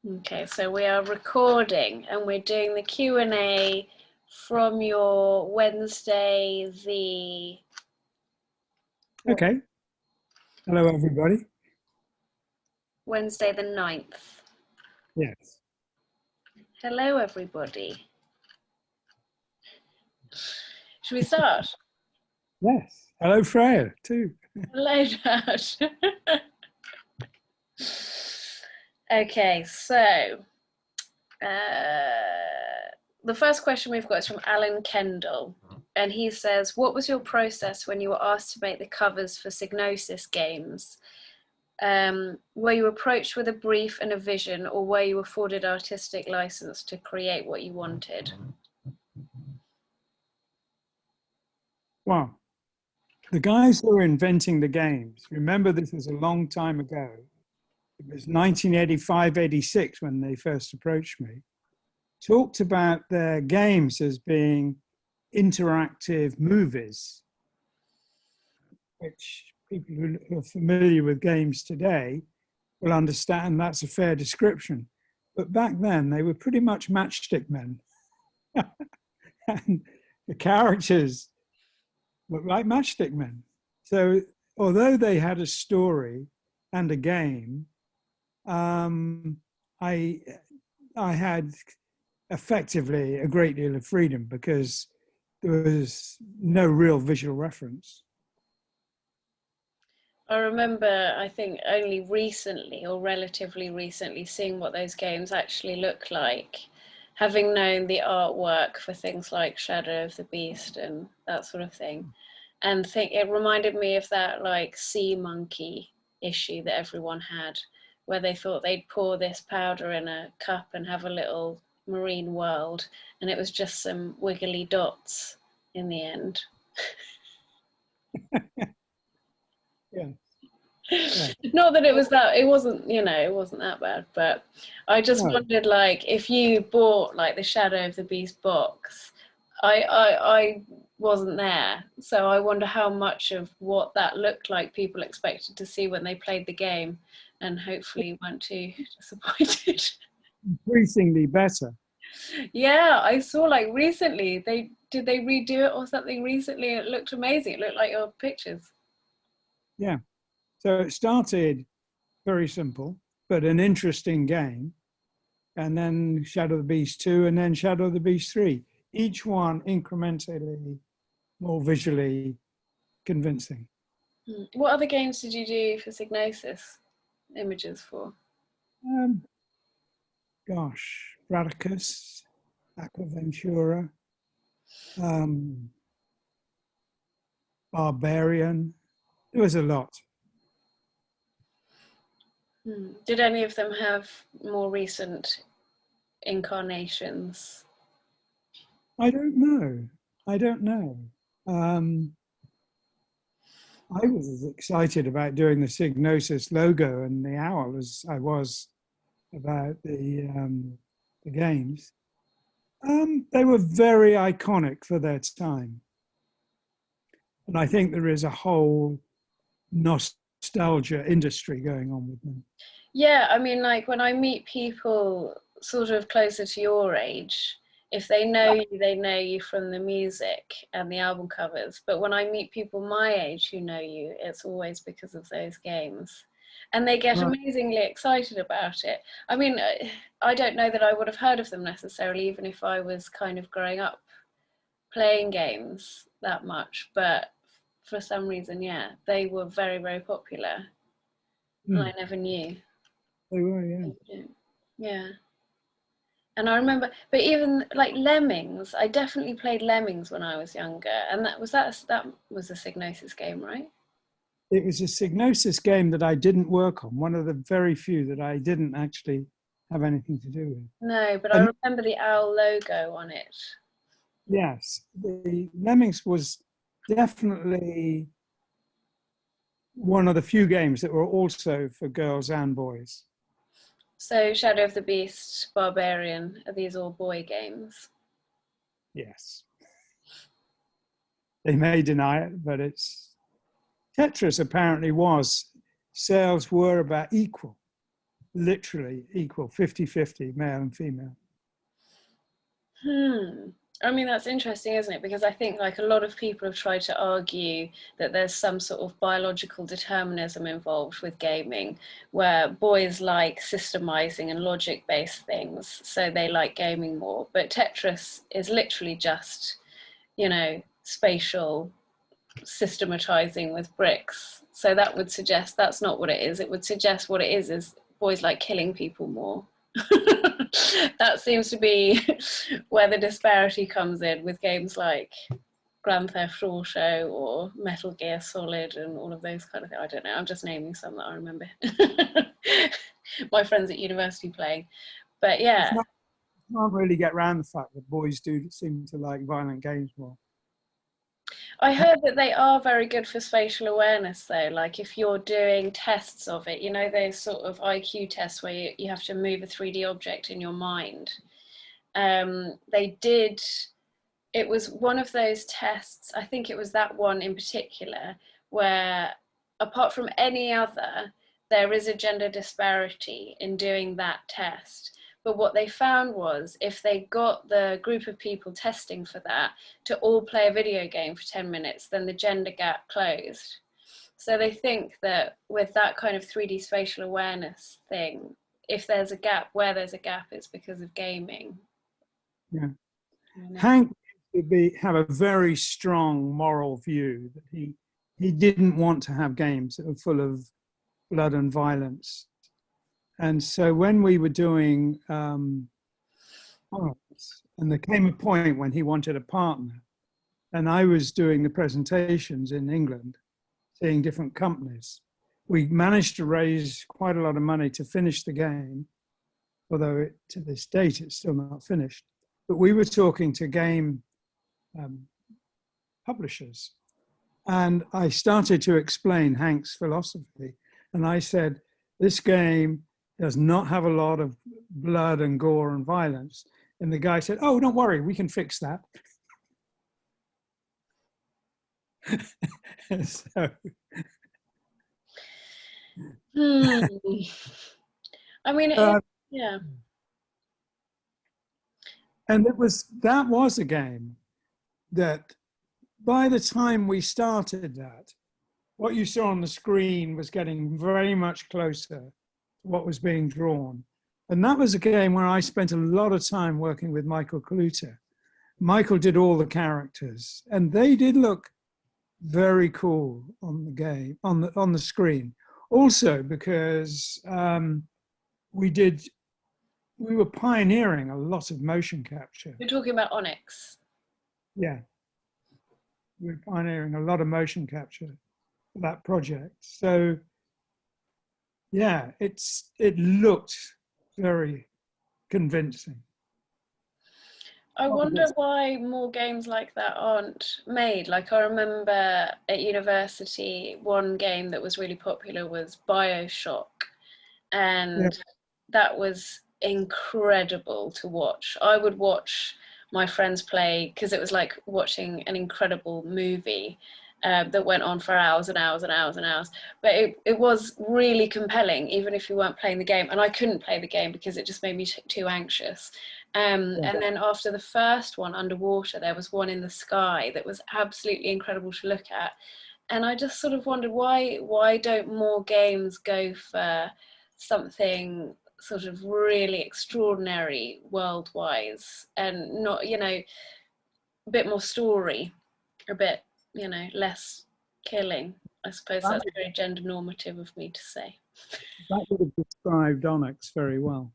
Okay, so we are recording and we're doing the Q&A from your Wednesday, Okay. Hello, everybody. Wednesday the 9th. Yes. Hello, everybody. Should we start? Yes. Hello, Freya, too. Hello, Dad. Okay, so the first question we've got is from Alan Kendall. And he says, what was your process when you were asked to make the covers for Psygnosis games? Were you approached with a brief and a vision, or were you afforded artistic license to create what you wanted? Well, the guys who were inventing the games, remember this was a long time ago. It was 1985, 86 when they first approached me, talked about their games as being interactive movies, which people who are familiar with games today will understand that's a fair description. But back then, they were pretty much matchstick men. And the characters looked like matchstick men. So although they had a story and a game, I had effectively a great deal of freedom because there was no real visual reference. I remember, I think only recently or relatively recently, seeing what those games actually look like, having known the artwork for things like Shadow of the Beast and that sort of thing. And it reminded me of that like sea monkey issue that everyone had, where they thought they'd pour this powder in a cup and have a little marine world, and it was just some wiggly dots in the end. Yeah. Yeah. Not that it wasn't, it wasn't that bad, but I just No. wondered, like, if you bought like the Shadow of the Beast box, I wasn't there, so I wonder how much of what that looked like people expected to see when they played the game, and hopefully weren't too disappointed. Increasingly better. Yeah, I saw like recently they redo it or something recently. It looked amazing. It looked like your pictures. Yeah. So it started very simple, but an interesting game. And then Shadow of the Beast 2, and then Shadow of the Beast 3. Each one incrementally more visually convincing. What other games did you do for Psygnosis images for? Um, Gosh, Bradicus, Aquaventura, um, Barbarian. There was a lot. Did any of them have more recent incarnations? I don't know. I don't know. Um, I was as excited about doing the Psygnosis logo and the owl as I was about the games. They were very iconic for their time. And I think there is a whole nostalgia industry going on with them. Yeah, I mean, like when I meet people sort of closer to your age, if they know you from the music and the album covers. But when I meet people my age who know you, it's always because of those games. And they get Right. amazingly excited about it. I mean, I don't know that I would have heard of them necessarily, even if I was kind of growing up playing games that much. But for some reason, yeah, they were very, very popular. And I Mm, never knew. they were, yeah. Yeah. And I remember, but even like Lemmings, I definitely played Lemmings when I was younger, and that was a Psygnosis game, right? It was a Psygnosis game that I didn't work on, one of the very few that I didn't actually have anything to do with. No, but I And remember the owl logo on it. yes, the Lemmings was definitely one of the few games that were also for girls and boys. So Shadow of the Beast, Barbarian, are these all boy games? Yes. They may deny it, but Tetris apparently was. Sales were about equal. literally equal, 50-50, male and female. I mean, that's interesting, isn't it? Because I think like a lot of people have tried to argue that there's some sort of biological determinism involved with gaming, where boys like systemizing and logic-based things, so they like gaming more. But Tetris is literally just, you know, spatial systematizing with bricks. So that would suggest that's not what it is. It would suggest what it is boys like killing people more. That seems to be where the disparity comes in with games like Grand Theft Auto or Metal Gear Solid and all of those kind of things. I don't know, I'm just naming some that I remember. My friends at university playing. But yeah. Can't really get around the fact that boys do seem to like violent games more. I heard that they are very good for spatial awareness though, like if you're doing tests of it, you know, those sort of IQ tests where you have to move a 3D object in your mind. It was one of those tests, I think it was that one in particular, where apart from any other, there is a gender disparity in doing that test. But what they found was if they got the group of people testing for that to all play a video game for 10 minutes, then the gender gap closed. So they think that with that kind of 3D spatial awareness thing, if there's a gap, where there's a gap, it's because of gaming. Yeah. Hank would have a very strong moral view that he didn't want to have games that were full of blood and violence. And so when we were doing and there came a point when he wanted a partner, and I was doing the presentations in England, seeing different companies. We managed to raise quite a lot of money to finish the game, although to this date it's still not finished. But we were talking to game publishers, and I started to explain Hank's philosophy. And I said, this game does not have a lot of blood and gore and violence. And the guy said, oh, don't worry, we can fix that. So. I mean, yeah. And that was a game that by the time we started that, what you saw on the screen was getting very much closer to what was being drawn. And that was a game where I spent a lot of time working with Michael Kaluta. Michael did all the characters, and they did look very cool on the game, on the screen. Also because we were pioneering a lot of motion capture. You're talking about Onyx. Yeah, we were pioneering a lot of motion capture for that project. So yeah, it looked very convincing. I wonder why more games like that aren't made. Like I remember at university, one game that was really popular was BioShock. And that was incredible to watch. I would watch my friends play because it was like watching an incredible movie that went on for hours and hours and hours and hours. But it was really compelling, even if you weren't playing the game. And I couldn't play the game because it just made me too anxious. And then after the first one, Underwater, there was one in the sky that was absolutely incredible to look at. And I just sort of wondered why don't more games go for something sort of really extraordinary world-wise and not, you know, a bit more story, a bit, you know, less killing. I suppose that's very gender normative of me to say. That would have described Onyx very well.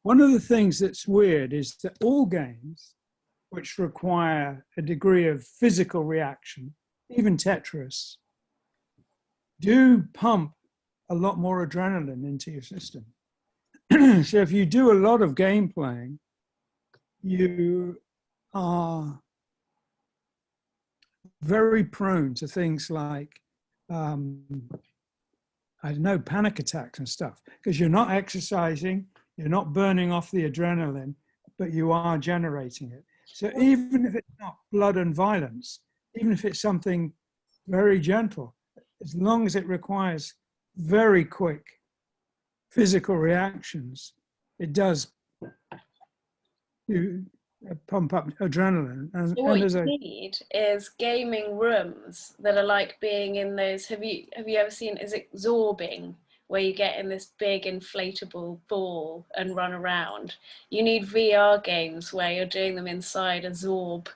One of the things that's weird is that all games which require a degree of physical reaction, even Tetris, do pump a lot more adrenaline into your system. So if you do a lot of game playing, you are very prone to things like, I don't know, panic attacks and stuff, because you're not exercising, you're not burning off the adrenaline, but you are generating it. So even if it's not blood and violence, even if it's something very gentle, as long as it requires very quick physical reactions, it does you pump up adrenaline. So And what as you a need is gaming rooms that are like being in those. Have you ever seen? Is it zorbing, where you get in this big inflatable ball and run around? You need VR games where you're doing them inside a zorb.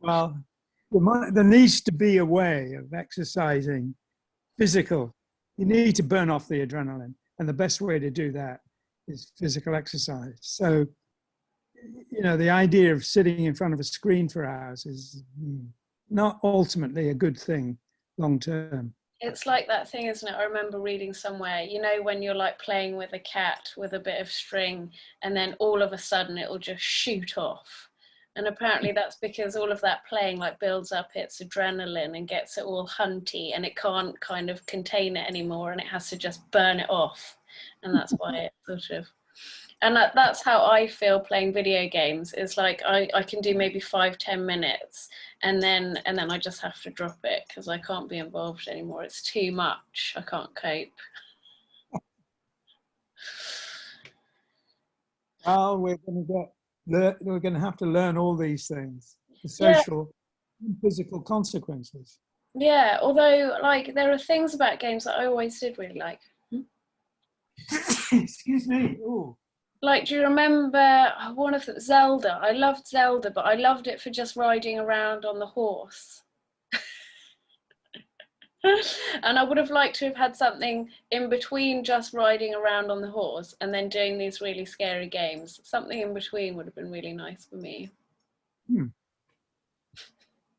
well, there needs to be a way of exercising physical. You need to burn off the adrenaline, and the best way to do that is physical exercise. So, you know, the idea of sitting in front of a screen for hours is not ultimately a good thing long term. It's like that thing, isn't it? I remember reading somewhere, you know, when you're like playing with a cat with a bit of string and then all of a sudden it will just shoot off. And apparently that's because all of that playing like builds up its adrenaline and gets it all hunty and it can't kind of contain it anymore and it has to just burn it off. And that's why it sort of, and that's how I feel playing video games. Is like I can do maybe 5-10 minutes and then I just have to drop it because I can't be involved anymore. It's too much. I can't cope. Well, we're going to have to learn all these things, the Yeah, social and physical consequences. yeah. Although like there are things about games that I always did really like. Excuse me. Ooh. Like, do you remember one of them, Zelda? I loved Zelda, but I loved it for just riding around on the horse. And I would have liked to have had something in between just riding around on the horse and then doing these really scary games. Something in between would have been really nice for me. Hmm.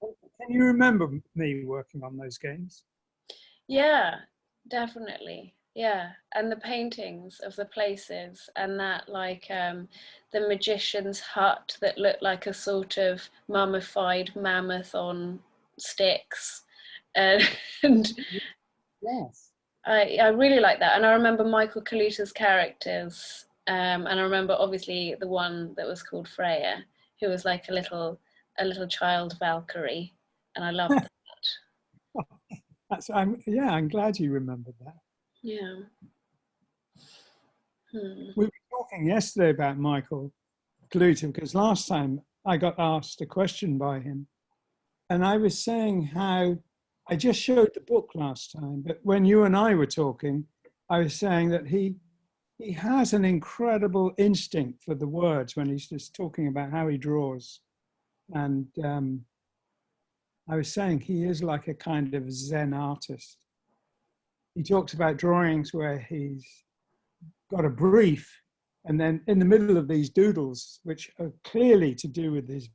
Can you remember me working on those games? Yeah, definitely. Yeah, and the paintings of the places and that like the magician's hut that looked like a sort of mummified mammoth on sticks. And Yes. I really like that. And I remember Michael Kaluta's characters. And I remember obviously the one that was called Freya, who was like a little child Valkyrie. And I loved that. I'm glad you remembered that. Yeah. Hmm. We were talking yesterday about Michael Kaluta because last time I got asked a question by him, and I was saying how I just showed the book last time, but when you and I were talking, I was saying that he has an incredible instinct for the words when he's just talking about how he draws, and I was saying he is like a kind of Zen artist. He talks about drawings where he's got a brief, and then in the middle of these doodles, which are clearly to do with his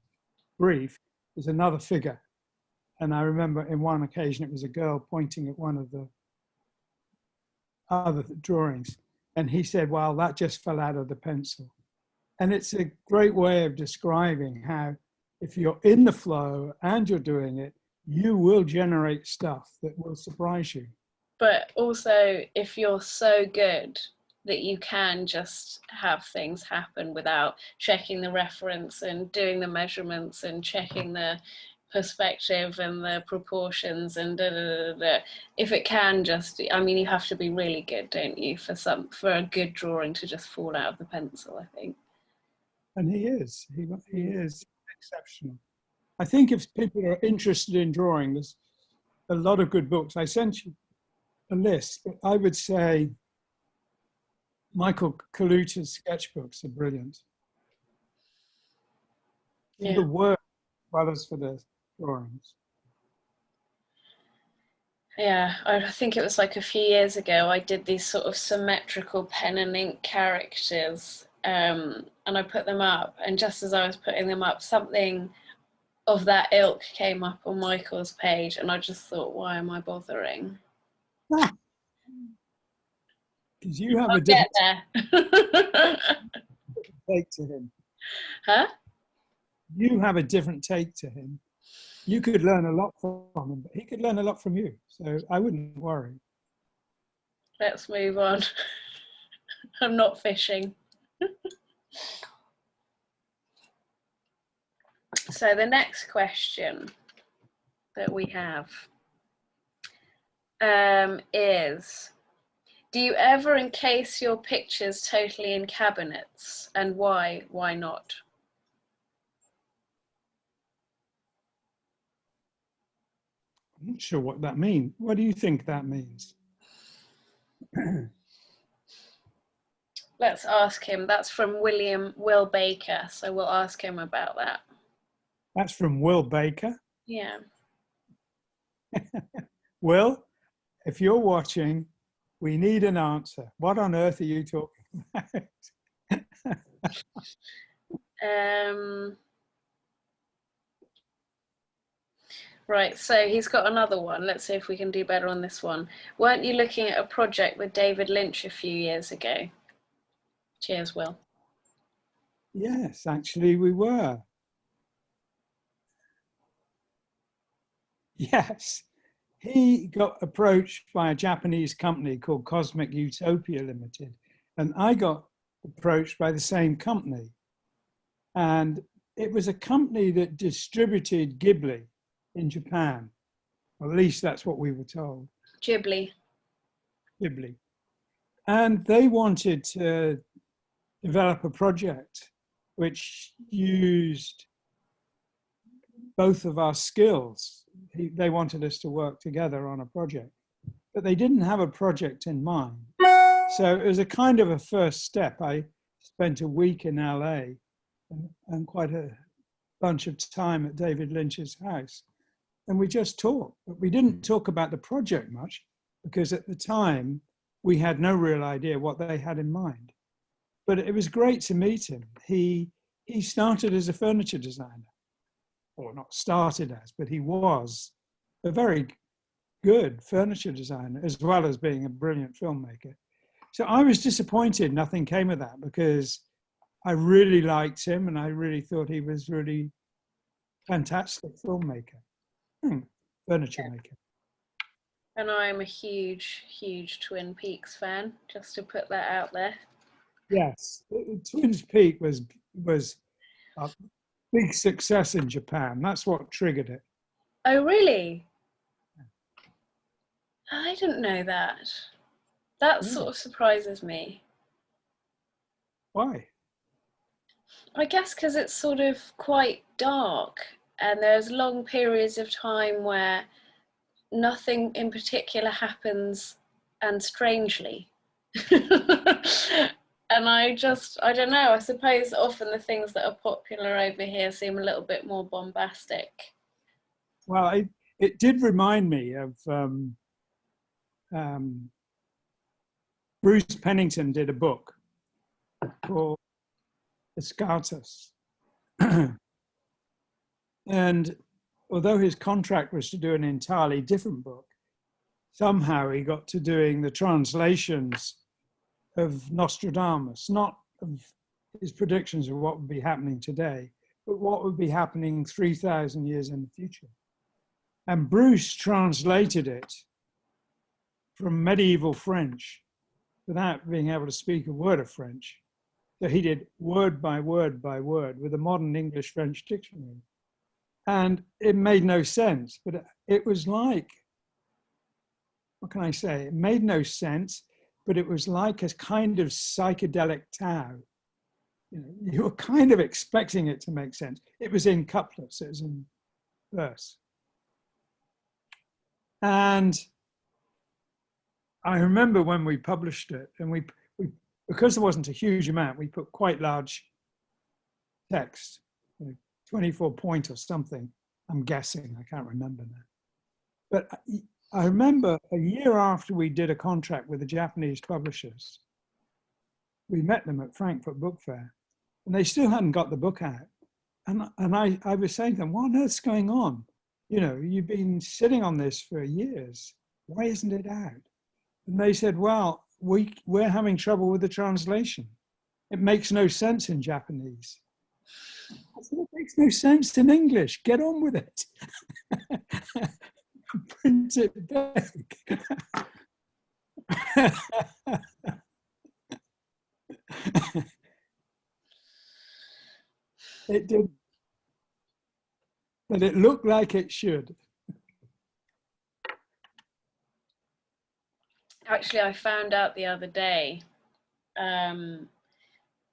brief, is another figure. And I remember in one occasion it was a girl pointing at one of the other drawings, and he said, well, that just fell out of the pencil. And it's a great way of describing how if you're in the flow and you're doing it, you will generate stuff that will surprise you. But also, if you're so good that you can just have things happen without checking the reference and doing the measurements and checking the perspective and the proportions and da, da, da, da. If it can just, I mean, you have to be really good, don't you, for a good drawing to just fall out of the pencil, I think. And he is exceptional. I think if people are interested in drawing, there's a lot of good books. I sent you a list, but I would say Michael Kaluta's sketchbooks are brilliant. For Yeah. the work as well as for the drawings. Yeah, I think it was like a few years ago, I did these sort of symmetrical pen and ink characters, and I put them up. And just as I was putting them up, something of that ilk came up on Michael's page, and I just thought, why am I bothering? Because you have I'll a get different there. take to him. Huh? You have a different take to him. You could learn a lot from him, but he could learn a lot from you. So I wouldn't worry. Let's move on. I'm not fishing. So the next question that we have is, do you ever encase your pictures totally in cabinets, and why? Why not? I'm not sure what that means. What do you think that means? Let's ask him. That's from Will Baker, so we'll ask him about that. That's from Will Baker. Yeah. Will, if you're watching, we need an answer. What on earth are you talking about? Right, so he's got another one. Let's see if we can do better on this one. Weren't you looking at a project with David Lynch a few years ago? Cheers, Will. Yes, actually we were. Yes, he got approached by a Japanese company called Cosmic Utopia Limited, and I got approached by the same company. And it was a company that distributed Ghibli in Japan. Or at least that's what we were told. Ghibli. Ghibli. And they wanted to develop a project which used both of our skills. They wanted us to work together on a project, but they didn't have a project in mind. So it was a kind of a first step. I spent a week in LA and quite a bunch of time at David Lynch's house. And we just talked, but we didn't talk about the project much because at the time we had no real idea what they had in mind. But it was great to meet him. He started as a furniture designer, or not started as, but he was a very good furniture designer as well as being a brilliant filmmaker. So I was disappointed nothing came of that because I really liked him and I really thought he was really fantastic filmmaker, furniture maker. And I'm a huge, huge Twin Peaks fan, just to put that out there. Yes, Twin Peaks was a big success in Japan. That's what triggered it. Oh, really? I didn't know that. That sort of surprises me. Why? I guess because it's sort of quite dark and there's long periods of time where nothing in particular happens, and strangely. And I don't know, I suppose often the things that are popular over here seem a little bit more bombastic. Well, it did remind me of Bruce Pennington did a book called Escartus. And although his contract was to do an entirely different book, somehow he got to doing the translations of Nostradamus, not of his predictions of what would be happening today, but what would be happening 3,000 years in the future. And Bruce translated it from medieval French without being able to speak a word of French. So he did word by word by word with a modern English-French dictionary. And it made no sense, but it was like, what can I say? It made no sense, but it was like a kind of psychedelic Tao. You were kind of expecting it to make sense. It was in couplets, it was in verse. And I remember when we published it, and we because there wasn't a huge amount, we put quite large text, 24 point or something, I'm guessing, I can't remember now. But I remember a year after we did a contract with the Japanese publishers, we met them at Frankfurt Book Fair, and they still hadn't got the book out. And I was saying to them, what on earth's going on? You've been sitting on this for years. Why isn't it out? And they said, well, we're having trouble with the translation. It makes no sense in Japanese. I said, it makes no sense in English. Get on with it. Print it back. It did, but it looked like it should. Actually, I found out the other day.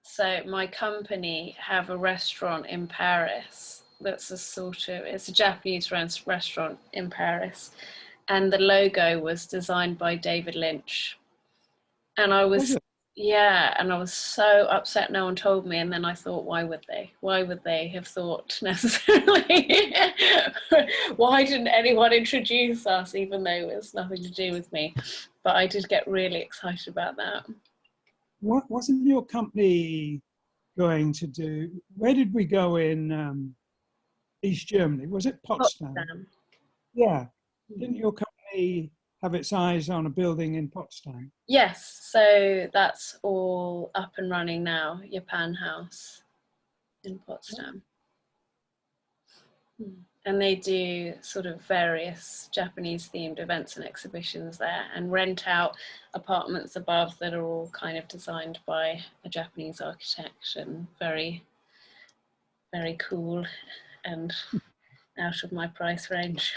So my company have a restaurant in Paris that's a sort of, it's a Japanese restaurant in Paris, and the logo was designed by David Lynch. And I Was was, it? yeah, and I was so upset no one told me. And then I thought, why would they? Why would they have thought necessarily? Why didn't anyone introduce us, even though it was nothing to do with me? But I did get really excited about that. What wasn't your company going to do? Where did we go in East Germany? Was it Potsdam? Potsdam. Yeah. Didn't your company have its eyes on a building in Potsdam? Yes, so that's all up and running now, Japan House in Potsdam. And they do sort of various Japanese themed events and exhibitions there, and rent out apartments above that are all kind of designed by a Japanese architect, and very, very cool and out of my price range.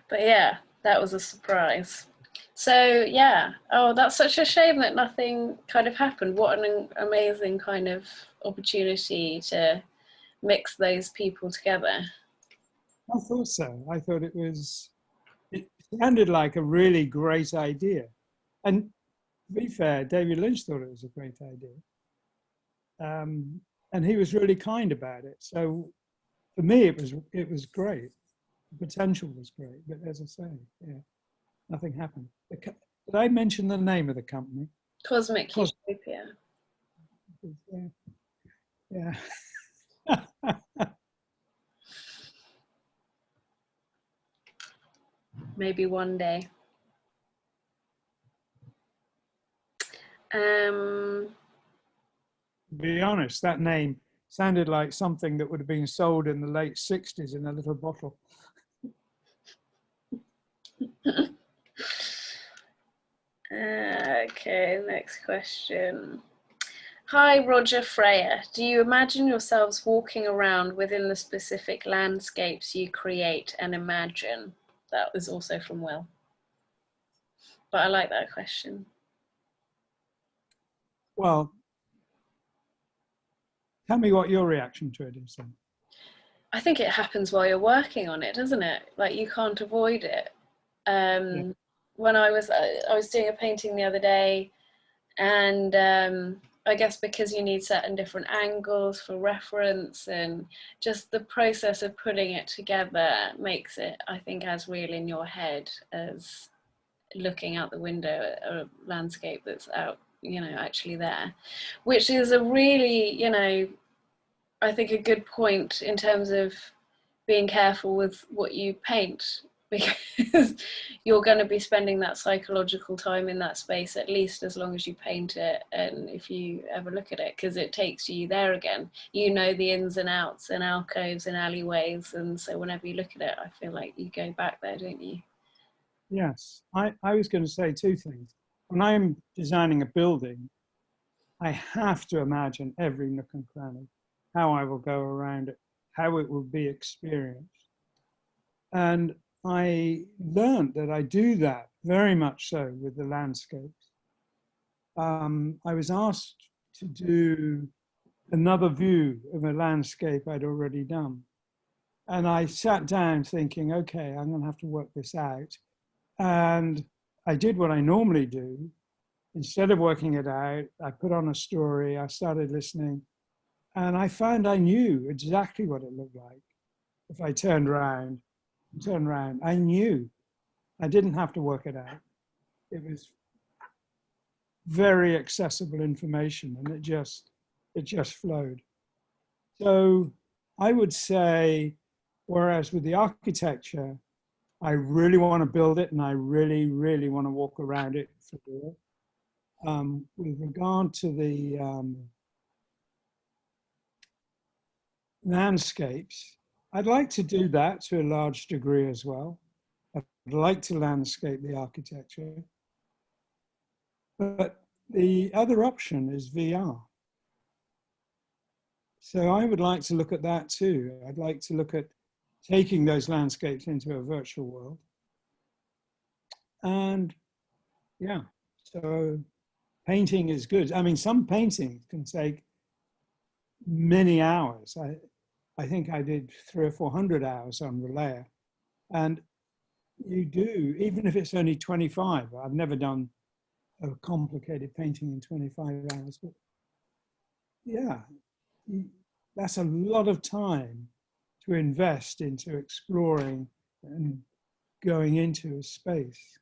But yeah, that was a surprise. So yeah, oh, that's such a shame that nothing kind of happened. What an amazing kind of opportunity to mix those people together. I thought so. I thought it sounded like a really great idea. And to be fair, David Lynch thought it was a great idea. And he was really kind about it. So for me, it was great. The potential was great. But as I say, yeah, nothing happened. Did I mention the name of the company? Cosmic Cos- Utopia. Yeah. Maybe one day. Um, To be honest, that name sounded like something that would have been sold in the late 60s in a little bottle. okay, next question. Hi, Roger Freya. Do you imagine yourselves walking around within the specific landscapes you create and imagine? That was also from Will. But I like that question. Well, tell me what your reaction to it is then. I think it happens while you're working on it, doesn't it? Like you can't avoid it. Yeah. When I was doing a painting the other day, and I guess because you need certain different angles for reference, and just the process of putting it together makes it, I think, as real in your head as looking out the window at a landscape that's out, actually there, which is a really, I think a good point in terms of being careful with what you paint, because you're going to be spending that psychological time in that space at least as long as you paint it, and if you ever look at it, because it takes you there again, the ins and outs and alcoves and alleyways, and so whenever you look at it, I feel like you go back there, don't you? Yes, I was going to say two things. When I'm designing a building, I have to imagine every nook and cranny, how I will go around it, how it will be experienced. And I learned that I do that very much so with the landscapes. I was asked to do another view of a landscape I'd already done. And I sat down thinking, okay, I'm going to have to work this out. And I did what I normally do. Instead of working it out, I put on a story, I started listening, and I found I knew exactly what it looked like. If I turned around, I knew. I didn't have to work it out. It was very accessible information, and it just flowed. So I would say, whereas with the architecture, I really want to build it and I really, really want to walk around it for real. With regard to the landscapes, I'd like to do that to a large degree as well. I'd like to landscape the architecture. But the other option is VR. So I would like to look at that too. I'd like to look at taking those landscapes into a virtual world And yeah, so painting is good. I mean, some paintings can take many hours. I think I did 300 or 400 hours on Relaya. And you do, even if it's only 25, I've never done a complicated painting in 25 hours, but yeah, that's a lot of time to invest into exploring and going into a space.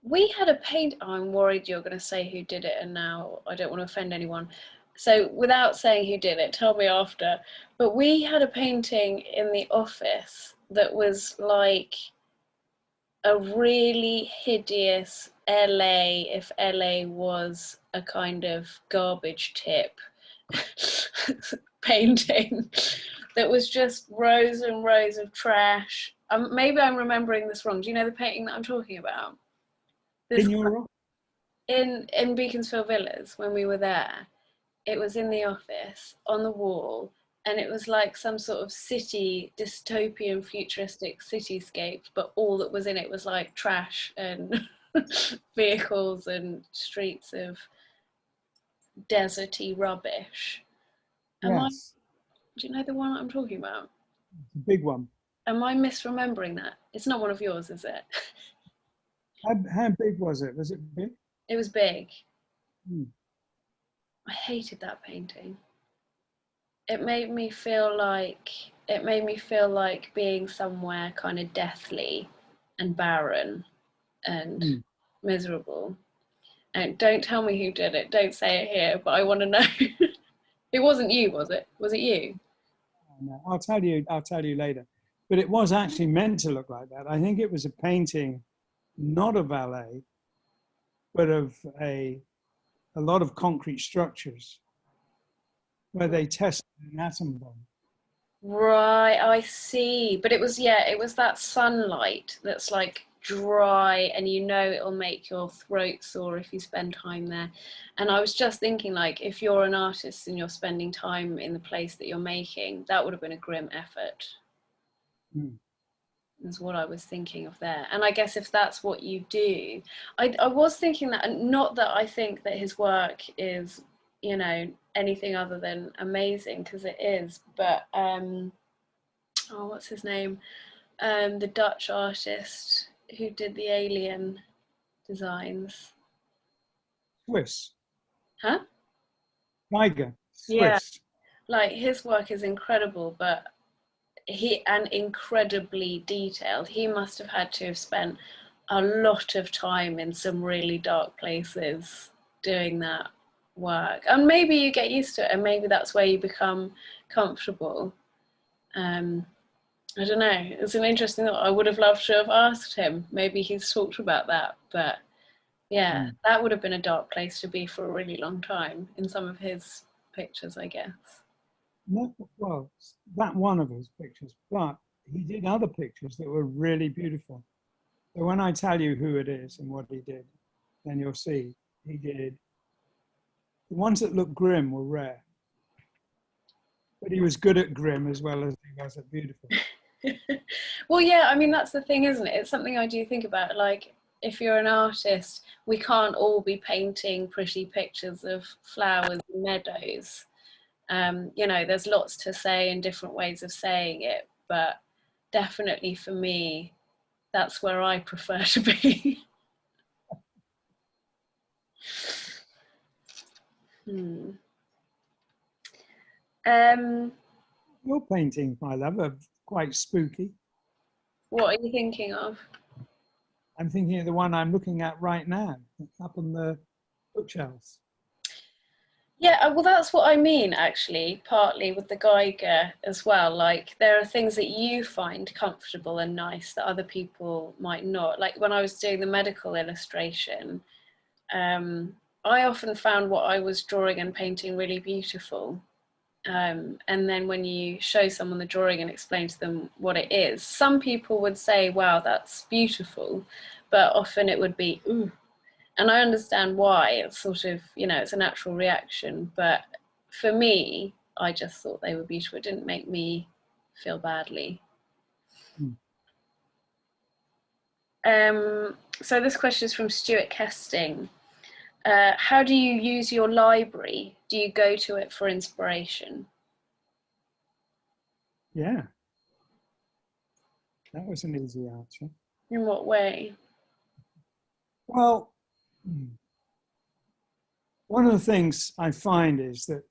We had a paint. Oh, I'm worried you're going to say who did it, and now I don't want to offend anyone. So, without saying who did it, tell me after. But we had a painting in the office that was like a really hideous LA, if LA was a kind of garbage tip painting that was just rows and rows of trash. Maybe I'm remembering this wrong. Do you know the painting that I'm talking about? This In your in Beaconsfield Villas when we were there. It was in the office on the wall, and it was like some sort of city, dystopian, futuristic cityscape, but all that was in it was like trash and vehicles and streets of deserty rubbish. Am I? yes, Do you know the one I'm talking about? it's a big one. Am I misremembering that? It's not one of yours, is it? How big was it? Was it big? It was big. Hmm. I hated that painting. It made me feel like being somewhere kind of deathly and barren and Hmm. miserable. And don't tell me who did it. Don't say it here, but I want to know. It wasn't you, was it? Was it you? No, I'll tell you. I'll tell you later. But it was actually meant to look like that. I think it was a painting, not of LA, but of a lot of concrete structures where they tested an atom bomb. Right, I see. But it was, yeah, it was that sunlight that's like dry, and you know it'll make your throat sore if you spend time there. And I was just thinking, like, if you're an artist and you're spending time in the place that you're making, that would have been a grim effort, Hmm. is what I was thinking of there. And I guess if that's what you do, I was thinking that, and not that I think that his work is, anything other than amazing, because it is, but oh, what's his name? The Dutch artist who did the alien designs. Swiss, Huh? Tiger, Yeah, Swiss. like his work is incredible, but incredibly detailed. He must have had to have spent a lot of time in some really dark places doing that work. And maybe you get used to it, and maybe that's where you become comfortable. Um, I don't know. It's an interesting thought. I would have loved to have asked him. Maybe he's talked about that, but yeah, Hmm. that would have been a dark place to be for a really long time in some of his pictures, I guess. Not, well, that one of his pictures, but he did other pictures that were really beautiful. So when I tell you who it is and what he did, then you'll see he did. The ones that look grim were rare, but he was good at grim as well as he was at beautiful. Well, yeah, I mean, that's the thing, isn't it? It's something I do think about. Like, if you're an artist, we can't all be painting pretty pictures of flowers and meadows. There's lots to say and different ways of saying it, but definitely for me, that's where I prefer to be. Hmm. Um, Your paintings, my love, are quite spooky. what are you thinking of? I'm thinking of the one I'm looking at right now, up on the bookshelves. Yeah, well, that's what I mean, actually, partly with the Geiger as well. Like, there are things that you find comfortable and nice that other people might not. Like, when I was doing the medical illustration, I often found what I was drawing and painting really beautiful. And then when you show someone the drawing and explain to them what it is, some people would say, wow, that's beautiful, but often it would be, ooh. And I understand why. It's sort of, it's a natural reaction, but for me, I just thought they were beautiful. It didn't make me feel badly. Hmm. So this question is from Stuart Kesting. How do you use your library? Do you go to it for inspiration? Yeah, that was an easy answer. In what way? Well, one of the things I find is that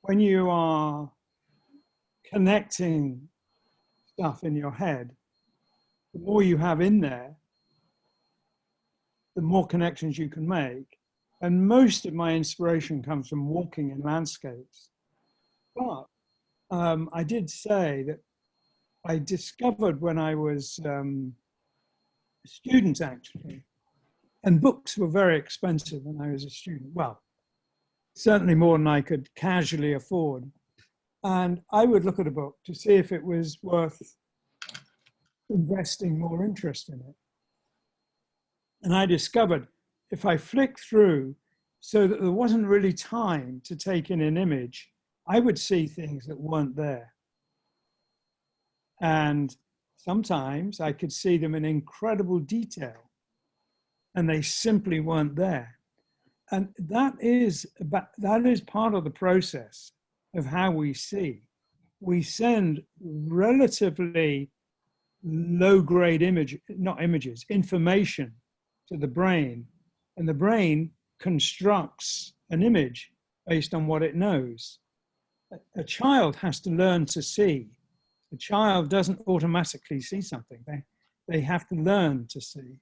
when you are connecting stuff in your head, the more you have in there, the more connections you can make. And most of my inspiration comes from walking in landscapes. But I did say that I discovered when I was a student, actually, and books were very expensive when I was a student. Well, certainly more than I could casually afford. And I would look at a book to see if it was worth investing more interest in it. And I discovered if I flick through so that there wasn't really time to take in an image, I would see things that weren't there. And sometimes I could see them in incredible detail and they simply weren't there. And that is part of the process of how we see. We send relatively low-grade information to the brain, and the brain constructs an image based on what it knows. A child has to learn to see. A child doesn't automatically see something. They have to learn to see.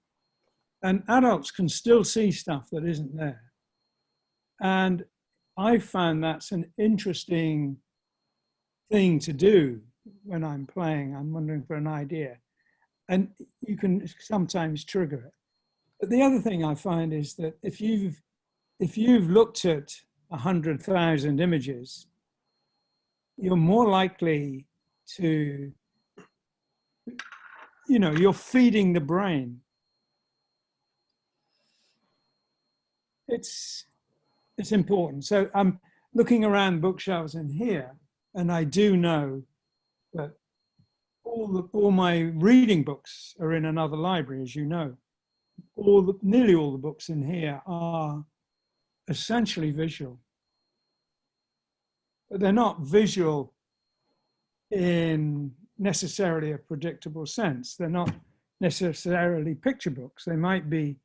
And adults can still see stuff that isn't there. And I found that's an interesting thing to do when I'm playing. I'm wondering for an idea. And you can sometimes trigger it. But the other thing I find is that if you've looked at 100,000 images, you're more likely to, you're feeding the brain. It's important. So I'm looking around bookshelves in here, and I do know that all my reading books are in another library, as you know. Nearly all the books in here are essentially visual. But they're not visual in necessarily a predictable sense. They're not necessarily picture books. They might be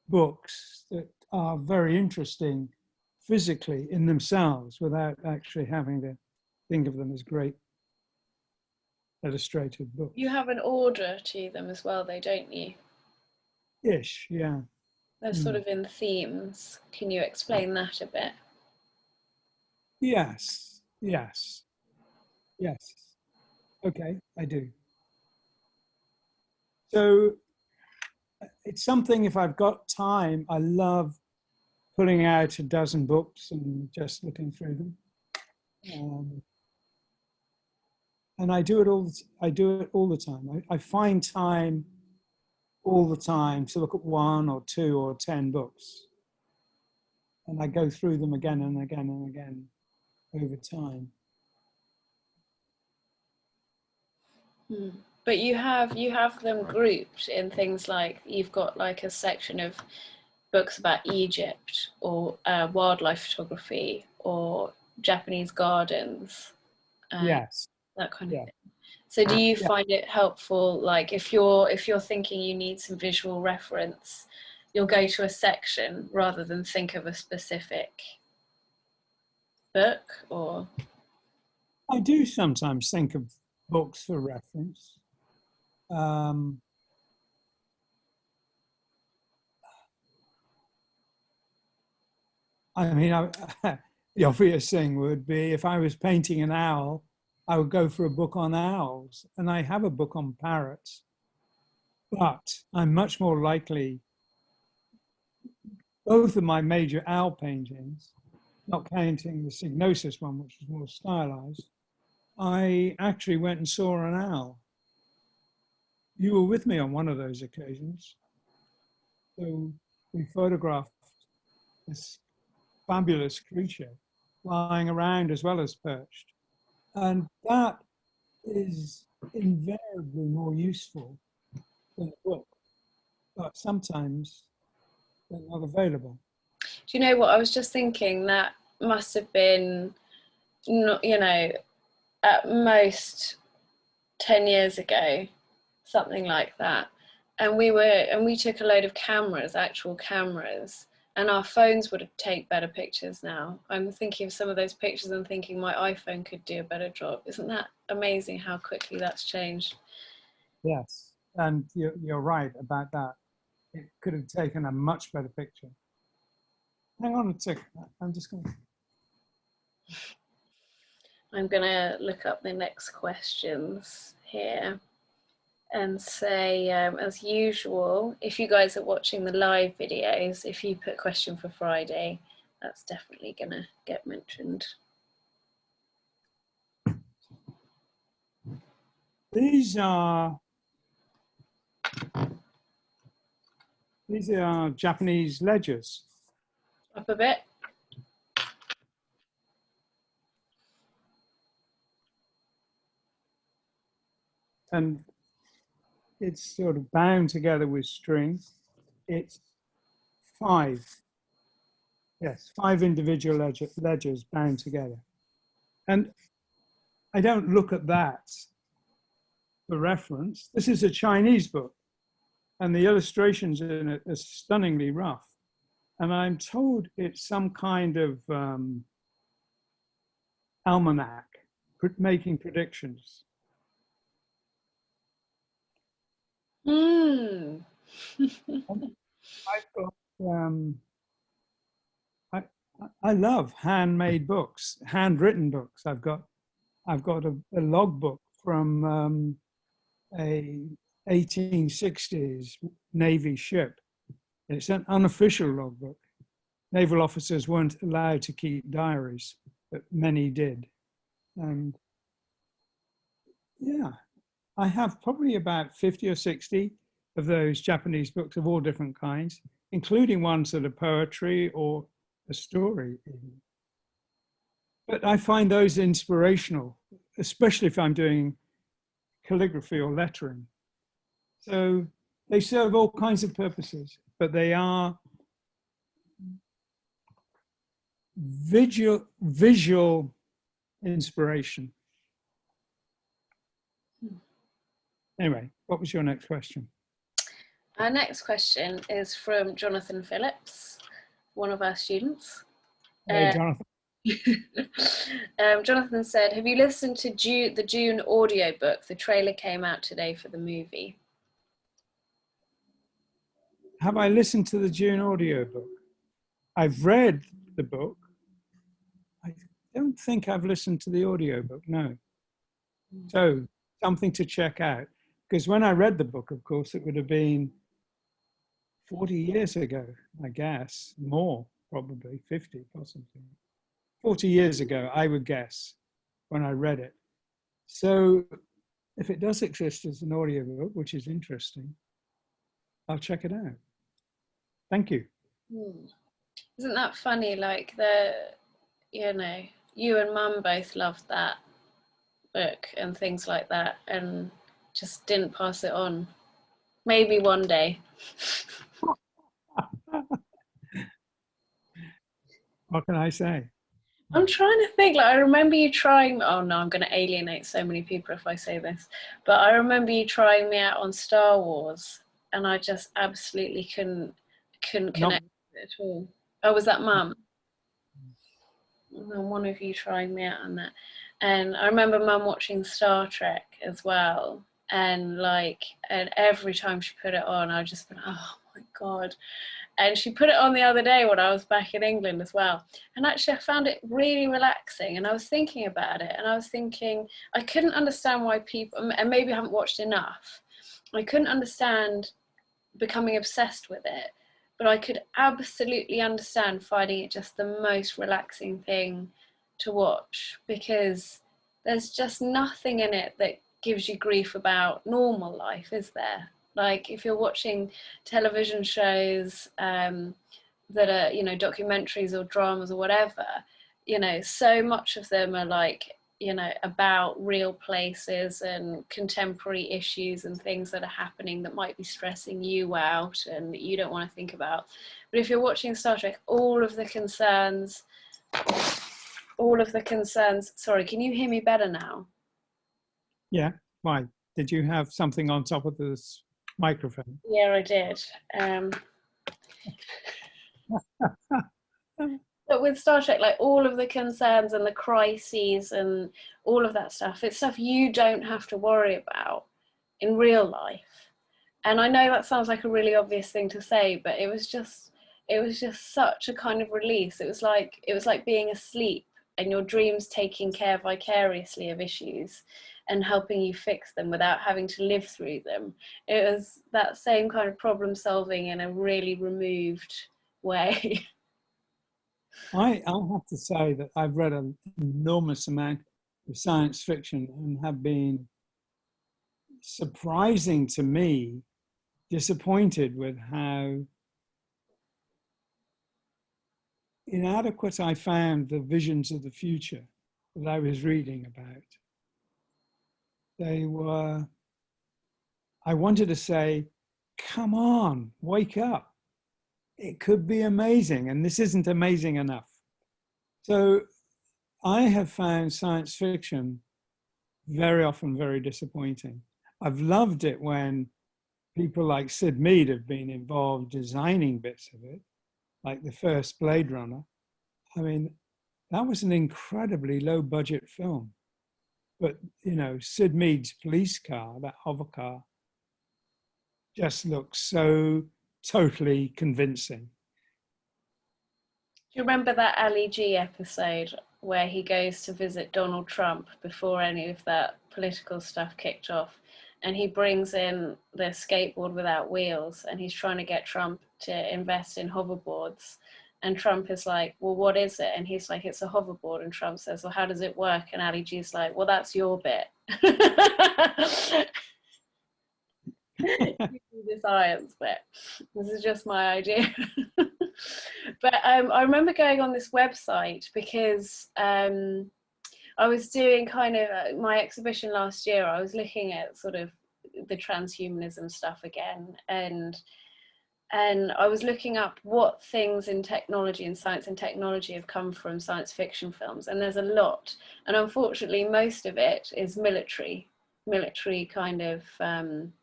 books that are very interesting physically in themselves without actually having to think of them as great illustrated books. You have an order to them as well, though, don't you? Ish, yeah. They're sort of in themes. Can you explain that a bit? Yes. Okay, I do. So it's something, if I've got time, I love pulling out a dozen books and just looking through them. And I do it all the time. I find time all the time to look at 1 or 2 or 10 books. And I go through them again and again and again over time. But you have them grouped in things like, you've got like a section of books about Egypt or wildlife photography or Japanese gardens. Yes. That kind of thing. So do you find it helpful, like if you're thinking you need some visual reference, you'll go to a section rather than think of a specific book? Or I do sometimes think of books for reference. I mean, the obvious thing would be if I was painting an owl, I would go for a book on owls, and I have a book on parrots. But I'm much more likely, both of my major owl paintings, not counting the Signosis one, which is more stylized, I actually went and saw an owl. You were with me on one of those occasions. So we photographed this fabulous creature flying around as well as perched. And that is invariably more useful than a book. but sometimes they're not available. Do you know what? I was just thinking that must have been, you know, at most 10 years ago, something like that. And we took a load of cameras, actual cameras, and our phones would take better pictures now. I'm thinking of some of those pictures and thinking my iPhone could do a better job. Isn't that amazing how quickly that's changed? Yes, and you're right about that. It could have taken a much better picture. Hang on a second. I'm just going to. I'm going to look up the next questions here and say, as usual, if you guys are watching the live videos, if you put question for Friday, that's definitely going to get mentioned. These are Japanese ledgers. Up a bit. And it's sort of bound together with string. It's 5. Yes, 5 individual ledgers bound together. And I don't look at that for reference. This is a Chinese book, and the illustrations in it are stunningly rough. And I'm told it's some kind of almanac making predictions. Mm. I've got, I love handmade books, handwritten books. I've got a logbook from a 1860s Navy ship. It's an unofficial logbook. Naval officers weren't allowed to keep diaries, but many did. And yeah, I have probably about 50 or 60 of those Japanese books of all different kinds, including ones that are poetry or a story even. But I find those inspirational, especially if I'm doing calligraphy or lettering. So they serve all kinds of purposes, but they are visual inspiration. Anyway, what was your next question? Our next question is from Jonathan Phillips, one of our students. Hey, Jonathan. Jonathan said, have you listened to the Dune audiobook? The trailer came out today for the movie. Have I listened to the Dune audiobook? I've read the book. I don't think I've listened to the audiobook, no. So something to check out. Because when I read the book, of course, it would have been 40 years ago, I guess, more, probably 50 possibly. 40 years ago, I would guess, when I read it. So if it does exist as an audiobook, which is interesting, I'll check it out. Thank you. Isn't that funny? Like you know, you and Mum both loved that book and things like that, and just didn't pass it on. Maybe one day. What can I say? I'm trying to think, like, I remember you trying, oh no, I'm going to alienate so many people if I say this, but I remember you trying me out on Star Wars, and I just absolutely couldn't connect with it at all. Oh, was that Mum? One of you trying me out on that. And I remember Mum watching Star Trek as well, and every time she put it on, I just been, oh my God. And she put it on the other day when I was back in England as well. And actually I found it really relaxing, and I was thinking about it, and I was thinking, I couldn't understand why people, and maybe I haven't watched enough, I couldn't understand becoming obsessed with it, but I could absolutely understand finding it just the most relaxing thing to watch, because there's just nothing in it that gives you grief about normal life, is there? Like if you're watching television shows that are, you know, documentaries or dramas or whatever, you know, so much of them are like you know, about real places and contemporary issues and things that are happening that might be stressing you out and that you don't want to think about. But if you're watching Star Trek, all of the concerns, sorry, can you hear me better now? Yeah, why? Did you have something on top of this microphone? Yeah, I did. But with Star Trek, like all of the concerns and the crises and all of that stuff, it's stuff you don't have to worry about in real life. And I know that sounds like a really obvious thing to say, but it was just such a kind of release. It was like being asleep and your dreams taking care vicariously of issues and helping you fix them without having to live through them. It was that same kind of problem solving in a really removed way. I have to say that I've read an enormous amount of science fiction and have been surprising to me, disappointed with how inadequate I found the visions of the future that I was reading about. They were, I wanted to say, come on, wake up. It could be amazing, and this isn't amazing enough. So I have found science fiction very often very disappointing. I've loved it when people like Sid Mead have been involved designing bits of it, like the first Blade Runner. I mean, that was an incredibly low budget film. But, you know, Sid Mead's police car, that hover car, just looks so totally convincing. Do you remember that Ali G episode where he goes to visit Donald Trump before any of that political stuff kicked off? And he brings in the skateboard without wheels and he's trying to get Trump to invest in hoverboards. And Trump is like, well, what is it? And he's like, it's a hoverboard. And Trump says, well, how does it work? And Ali G's like, well, that's your bit. The science bit. This is just my idea. But I remember going on this website because I was doing kind of my exhibition last year. I was looking at sort of the transhumanism stuff again, and I was looking up what things in technology and science and technology have come from science fiction films, and there's a lot. And unfortunately, most of it is military kind of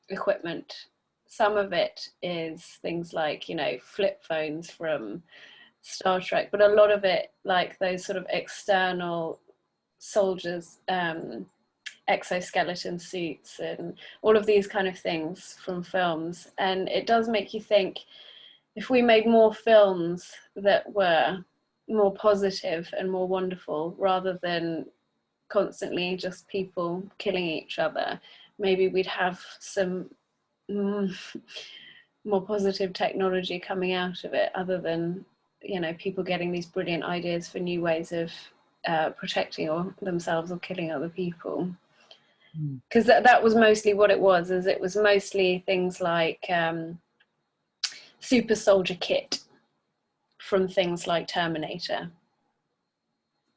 equipment. Some of it is things like, you know, flip phones from Star Trek, but a lot of it, like those sort of external soldiers, exoskeleton suits and all of these kind of things from films. And it does make you think, if we made more films that were more positive and more wonderful rather than constantly just people killing each other, maybe we'd have some more positive technology coming out of it, other than, you know, people getting these brilliant ideas for new ways of protecting themselves or killing other people. Because that was mostly what it was, is it was mostly things like super soldier kit from things like Terminator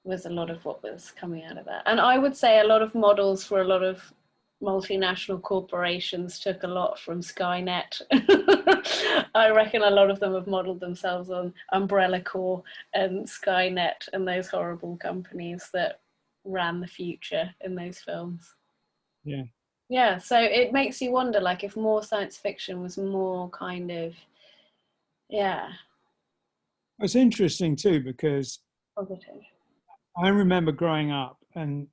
was a lot of what was coming out of that. And I would say a lot of models for a lot of multinational corporations took a lot from Skynet. I reckon a lot of them have modeled themselves on Umbrella Corps and Skynet and those horrible companies that ran the future in those films. Yeah. Yeah, so it makes you wonder, like, if more science fiction was more kind of, yeah. It's interesting too, because Positive. I remember growing up and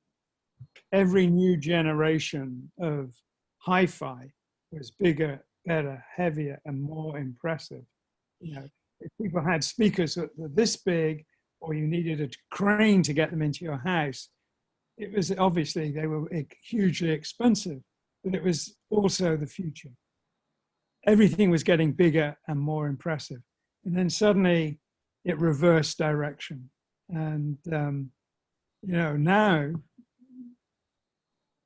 every new generation of hi-fi was bigger, better, heavier, and more impressive. You know, if people had speakers that were this big, or you needed a crane to get them into your house, it was obviously they were hugely expensive, but it was also the future. Everything was getting bigger and more impressive. And then suddenly it reversed direction. And, you know, now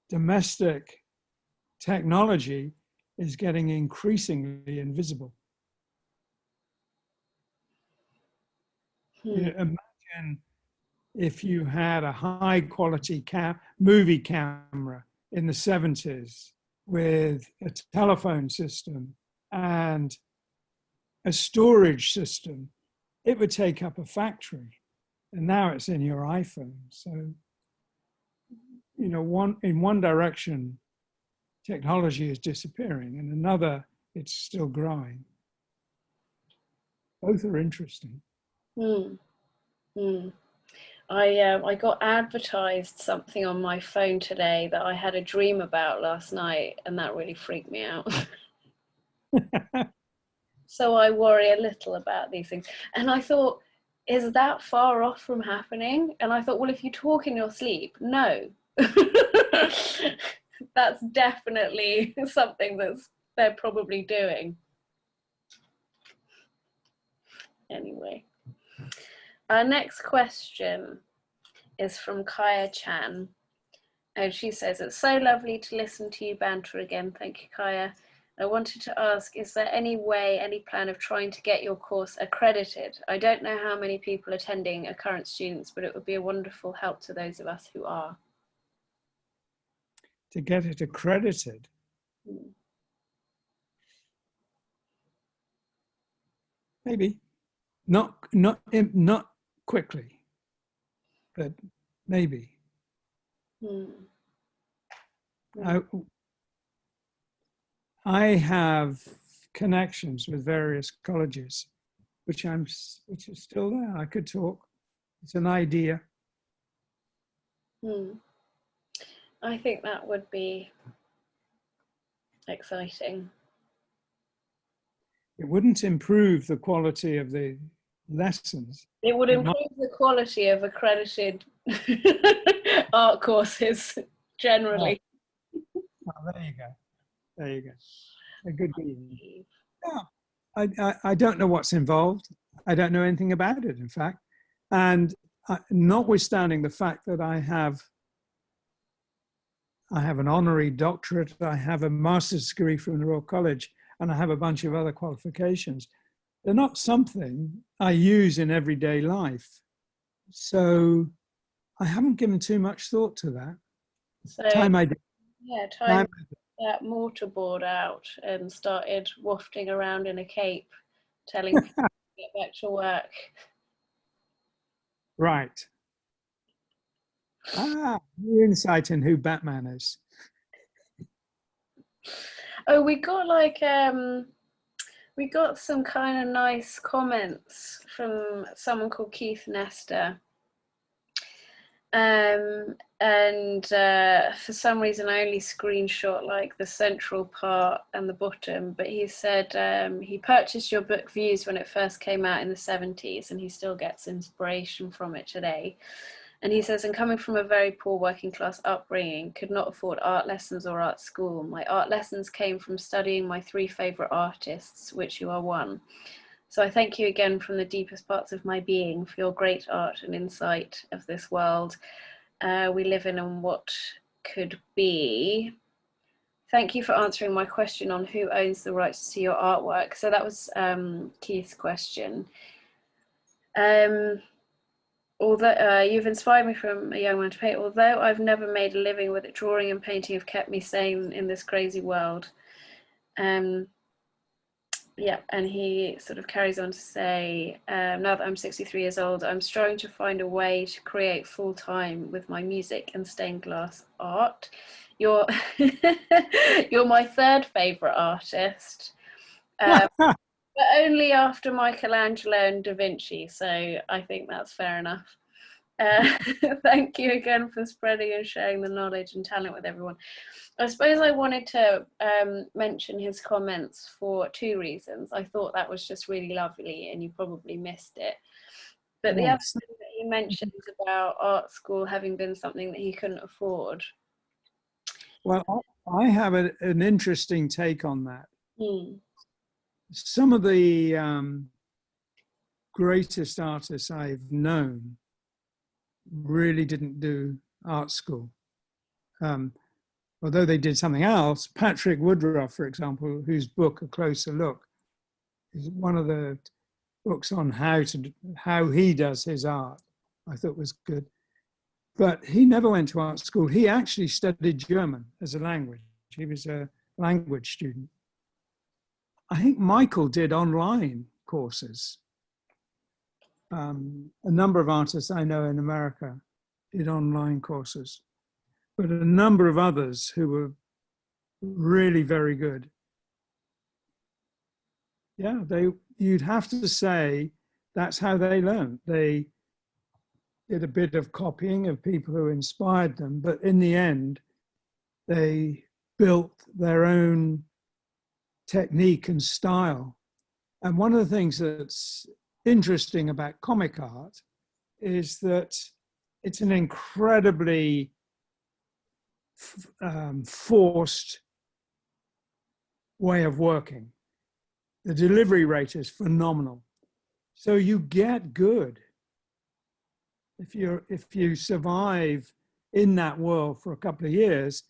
domestic technology is getting increasingly invisible. You know, imagine if you had a high quality movie camera in the 70s with a telephone system and a storage system, it would take up a factory. And now it's in your iPhone. So, you know, in one direction, technology is disappearing, and another, it's still growing. Both are interesting. Mm. Mm. I got advertised something on my phone today that I had a dream about last night, and that really freaked me out. So I worry a little about these things. And I thought, is that far off from happening? And I thought, well, if you talk in your sleep, no. That's definitely something they're probably doing. Anyway. Our next question is from Kaya Chan. And she says, it's so lovely to listen to you banter again. Thank you, Kaya. I wanted to ask, is there any way, any plan of trying to get your course accredited? I don't know how many people attending are current students, but it would be a wonderful help to those of us who are. To get it accredited? Maybe. Not quickly, but maybe. I have connections with various colleges, which is still there. I could talk. It's an idea. I think that would be exciting. It wouldn't improve the quality of the lessons. It would improve the quality of accredited art courses generally. Oh, there you go. There you go. A good reason. Yeah, I don't know what's involved. I don't know anything about it, in fact. And notwithstanding the fact that I have an honorary doctorate, I have a master's degree from the Royal College, and I have a bunch of other qualifications, they're not something I use in everyday life. So I haven't given too much thought to that. So, time I did. Yeah, time that mortarboard out and started wafting around in a cape, telling people to get back to work. Right. New insight in who Batman is. Oh, we got we got some kind of nice comments from someone called Keith Nestor. And for some reason I only screenshot like the central part and the bottom, but he said he purchased your book Views when it first came out in the 70s, and he still gets inspiration from it today. And he says, and coming from a very poor working class upbringing, could not afford art lessons or art school. My art lessons came from studying my 3 favorite artists, which you are one. So I thank you again from the deepest parts of my being for your great art and insight of this world we live in and what could be. Thank you for answering my question on who owns the rights to your artwork. So that was Keith's question. Although you've inspired me from a young man to paint, although I've never made a living with it, drawing and painting have kept me sane in this crazy world. Yeah, and he sort of carries on to say, now that I'm 63 years old, I'm striving to find a way to create full time with my music and stained glass art. You're my 3rd favorite artist, but only after Michelangelo and Da Vinci. So I think that's fair enough. Thank you again for spreading and sharing the knowledge and talent with everyone. I suppose I wanted to mention his comments for 2 reasons. I thought that was just really lovely, and you probably missed it. But the other thing that he mentions about art school having been something that he couldn't afford. Well, I have an interesting take on that. Some of the greatest artists I've known really didn't do art school. Although they did something else. Patrick Woodruff, for example, whose book, A Closer Look, is one of the books on how he does his art. I thought was good. But he never went to art school. He actually studied German as a language. He was a language student. I think Michael did online courses. A number of artists I know in America did online courses, but a number of others who were really very good. Yeah, you'd have to say that's how they learned. They did a bit of copying of people who inspired them, but in the end, they built their own technique and style. And one of the things that's interesting about comic art is that it's an incredibly forced way of working. The delivery rate is phenomenal. So you get good. If you survive in that world for a couple of years,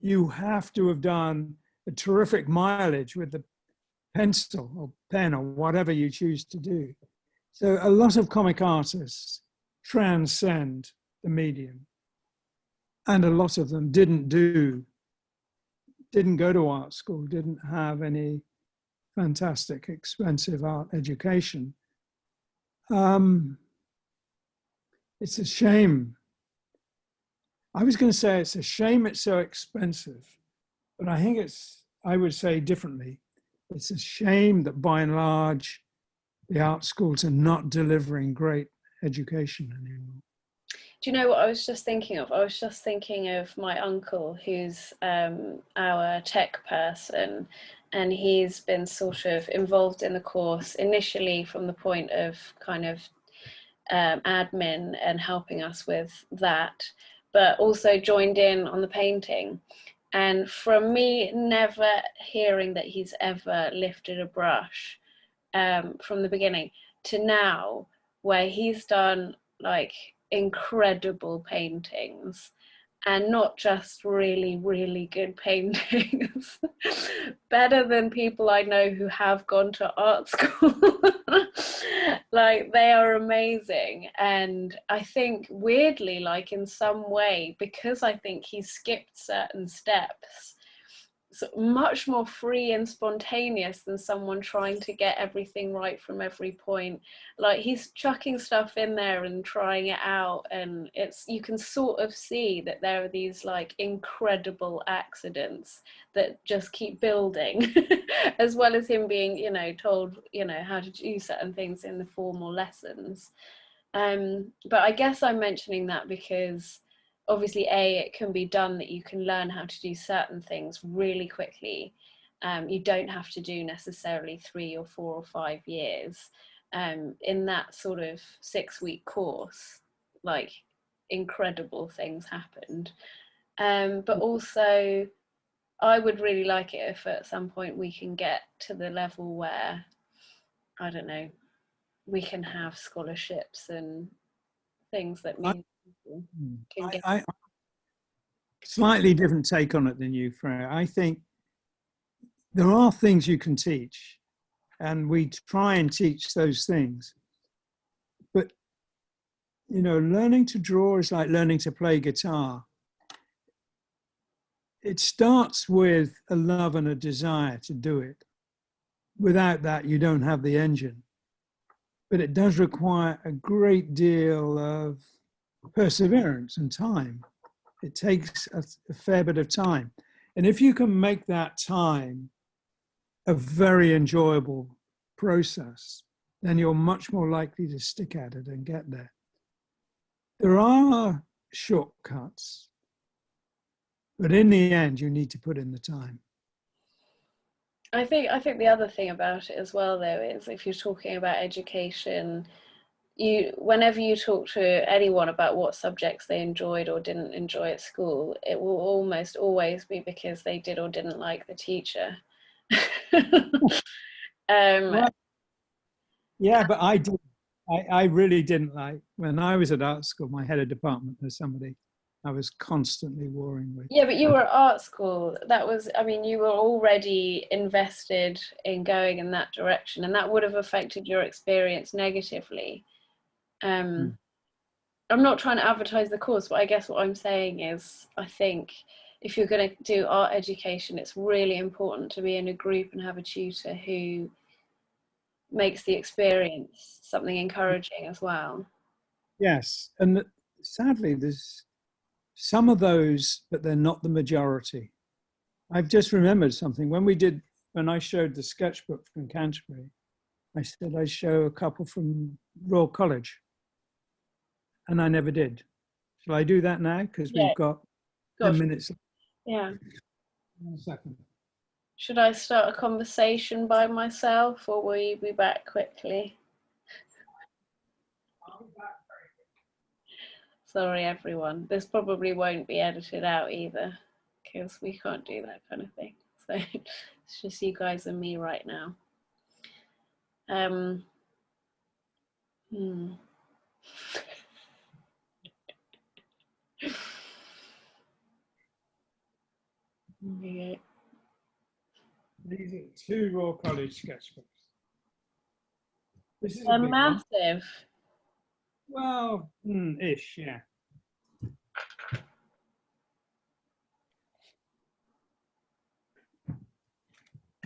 you have to have done a terrific mileage with the pencil or pen or whatever you choose to do. So a lot of comic artists transcend the medium. And a lot of them didn't go to art school, didn't have any fantastic, expensive art education. It's a shame. I was going to say it's a shame it's so expensive, but I think I would say differently. It's a shame that by and large, the art schools are not delivering great education anymore. Do you know what I was just thinking of? I was just thinking of my uncle, who's our tech person, and he's been sort of involved in the course initially from the point of kind of admin and helping us with that, but also joined in on the painting. And from me never hearing that he's ever lifted a brush from the beginning to now, where he's done like incredible paintings, and not just really, really good paintings, better than people I know who have gone to art school. Like, they are amazing. And I think weirdly, like in some way, because I think he skipped certain steps, so much more free and spontaneous than someone trying to get everything right from every point. Like, he's chucking stuff in there and trying it out, and you can sort of see that there are these like incredible accidents that just keep building, as well as him being, you know, told, you know, how to do certain things in the formal lessons. But I guess I'm mentioning that because obviously, it can be done that you can learn how to do certain things really quickly. You don't have to do necessarily 3 or 4 or 5 years. In that sort of 6-week course, like, incredible things happened. But also, I would really like it if at some point we can get to the level where, I don't know, we can have scholarships and things that mean people can get. Slightly different take on it than you, Freya. I think there are things you can teach, and we try and teach those things. But, you know, learning to draw is like learning to play guitar. It starts with a love and a desire to do it. Without that, you don't have the engine. But it does require a great deal of perseverance and time. It takes a fair bit of time. And if you can make that time a very enjoyable process, then you're much more likely to stick at it and get there. There are shortcuts, but in the end, you need to put in the time. I think the other thing about it as well, though, is if you're talking about education, whenever you talk to anyone about what subjects they enjoyed or didn't enjoy at school, it will almost always be because they did or didn't like the teacher. Well, yeah, but I did. I really didn't like, when I was at art school, my head of department was somebody I was constantly warring with. Yeah, but you were at art school. That was, I mean, you were already invested in going in that direction, and that would have affected your experience negatively. I'm not trying to advertise the course, but I guess what I'm saying is, I think if you're going to do art education, it's really important to be in a group and have a tutor who makes the experience something encouraging as well. Yes, and sadly, there's some of those, but they're not the majority. I've just remembered something. When I showed the sketchbook from Canterbury, I said I'd show a couple from Royal College, and I never did. Shall I do that now? Because Yeah, we've got gosh, 10 minutes. yeah. 1 second. Should I start a conversation by myself, or will you be back quickly? Sorry, everyone. This probably won't be edited out either, because we can't do that kind of thing. So it's just you guys and me right now. Hmm. Okay. These are 2 Royal College sketchbooks. This is a They're big one. massive. Well, ish, yeah.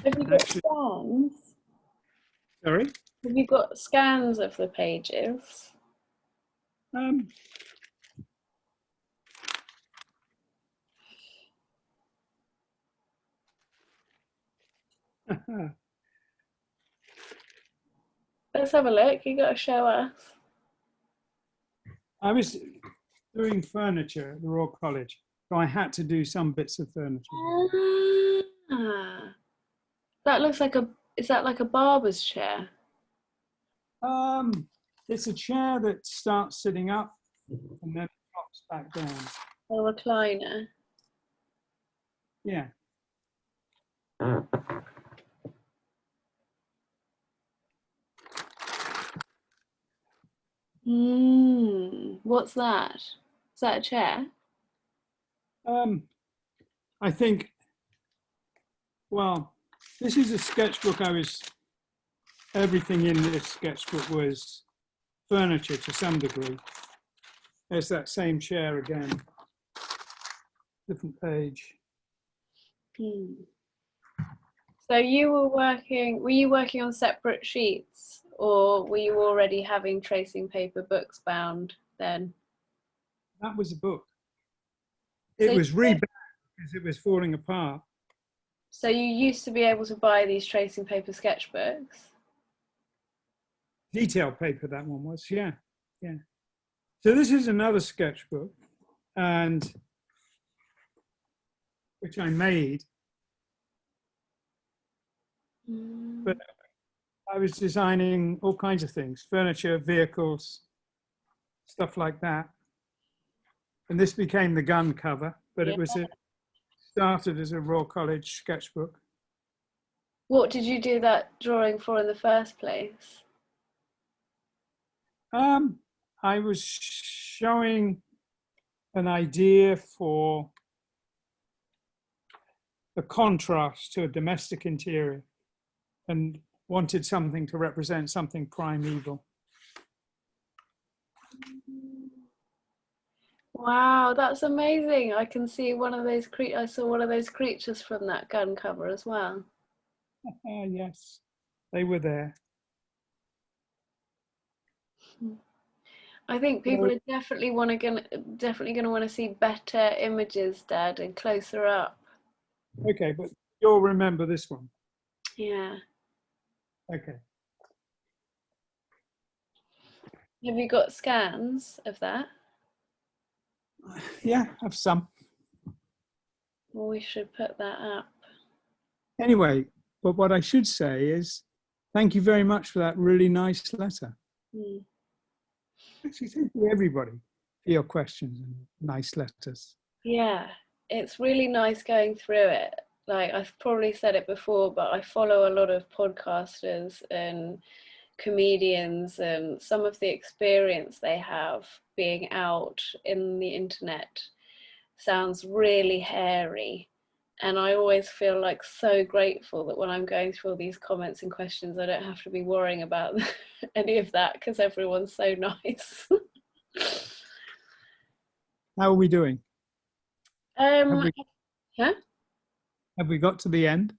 Have you got Actually, scans? sorry. Have you got scans of the pages? Um, Let's have a look. You got to show us. I was doing furniture at the Royal College, so I had to do some bits of furniture. Ah, that looks like a. Is that like a barber's chair? It's a chair that starts sitting up and then drops back down. A recliner? Yeah. What's that? Is that a chair? I think, well, this is a sketchbook. Everything in this sketchbook was furniture to some degree. There's that same chair again, different page. So were you working on separate sheets, or were you already having tracing paper books bound then? That was a book. It was rebound because it was falling apart. So you used to be able to buy these tracing paper sketchbooks? Detail paper, that one was, yeah. So this is another sketchbook, and which I made. But I was designing all kinds of things, furniture, vehicles, stuff like that. And this became the gun cover, but it started as a Royal College sketchbook. What did you do that drawing for in the first place? I was showing an idea for the contrast to a domestic interior and wanted something to represent something primeval. Wow, that's amazing. I can see one of those I saw one of those creatures from that gun cover as well. Yes, they were there. I think people are definitely gonna want to see better images, Dad, and closer up. Okay, but you'll remember this one. Yeah. Okay. Have you got scans of that? Yeah, I have some. Well, we should put that up. Anyway, but what I should say is thank you very much for that really nice letter. Actually, thank you everybody for your questions and nice letters. Yeah, it's really nice going through it. Like, I've probably said it before, but I follow a lot of podcasters and comedians, and some of the experience they have being out in the internet sounds really hairy. And I always feel like so grateful that when I'm going through all these comments and questions, I don't have to be worrying about any of that because everyone's so nice. How are we doing? Have Um, we huh? have we got to the end?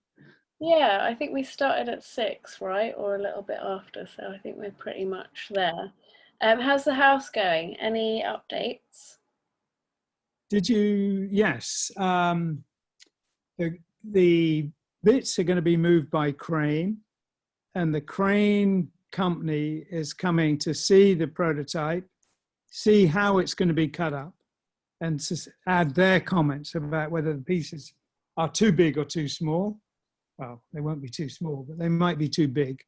Yeah, I think we started at 6, right? Or a little bit after, so I think we're pretty much there. How's the house going? Any updates? Did you? Yes. The bits are going to be moved by crane, and the crane company is coming to see the prototype, see how it's going to be cut up, and to add their comments about whether the pieces are too big or too small. Well, they won't be too small, but they might be too big.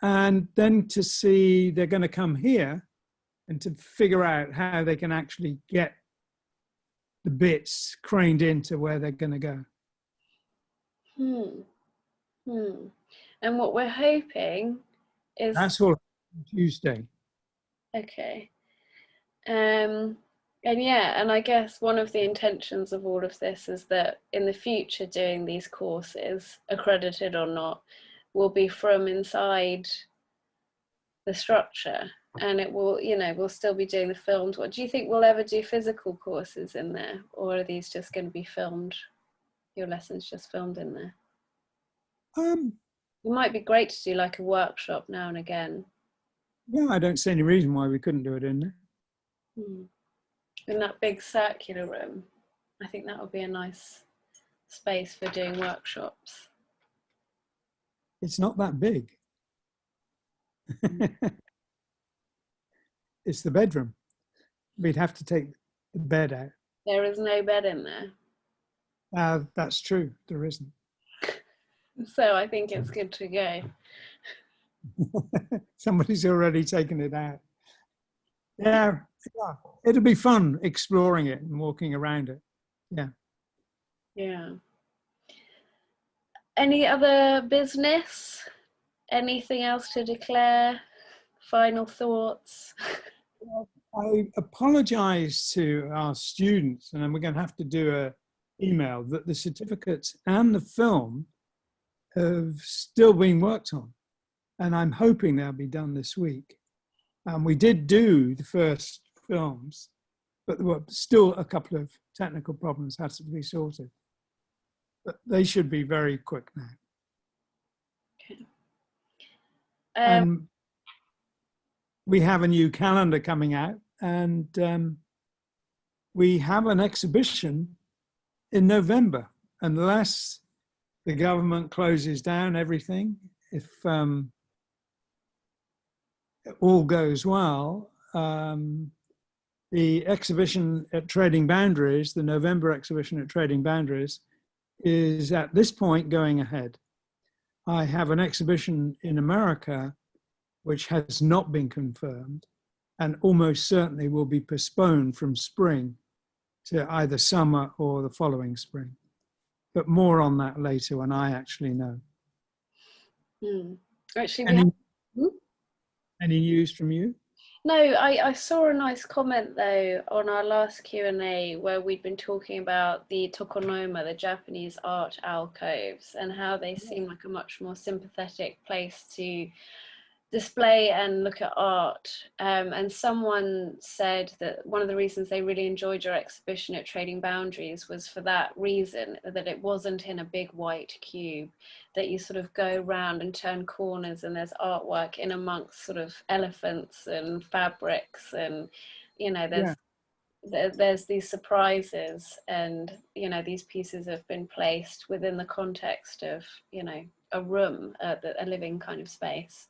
And then to see, they're going to come here and to figure out how they can actually get the bits craned into where they're going to go. Hmm. Hmm. And what we're hoping is That's all Tuesday. okay. And yeah, and I guess one of the intentions of all of this is that in the future, doing these courses, accredited or not, will be from inside the structure, and it will, we'll still be doing the filmed. What do you think we'll ever do physical courses in there, or are these just going to be filmed? Your lessons just filmed in there? Um, It might be great to do like a workshop now and again. yeah, I don't see any reason why we couldn't do it in there. In that big circular room, I think that would be a nice space for doing workshops. It's not that big. It's the bedroom. We'd have to take the bed out. There is no bed in there. That's true. There isn't. So I think it's good to go. Somebody's already taken it out. Yeah, it'll be fun exploring it and walking around it. Yeah. Yeah. Any other business? Anything else to declare? Final thoughts? I apologize to our students, and then we're going to have to do an email that the certificates and the film have still been worked on, and I'm hoping they'll be done this week. We did do the first films, but there were still a couple of technical problems had to be sorted. But they should be very quick now. Okay. And we have a new calendar coming out, and we have an exhibition in November, unless the government closes down everything. If all goes well, the exhibition at Trading Boundaries, the November exhibition at Trading Boundaries, is at this point going ahead. I have an exhibition in America which has not been confirmed and almost certainly will be postponed from spring to either summer or the following spring. But more on that later when I actually know. Actually, Any news from you? No, I saw a nice comment though on our last Q&A where we'd been talking about the tokonoma, the Japanese art alcoves, and how they seem like a much more sympathetic place to display and look at art. And someone said that one of the reasons they really enjoyed your exhibition at Trading Boundaries was for that reason, that it wasn't in a big white cube, that you sort of go around and turn corners and there's artwork in amongst sort of elephants and fabrics, and there's these surprises, and these pieces have been placed within the context of a room, a living kind of space.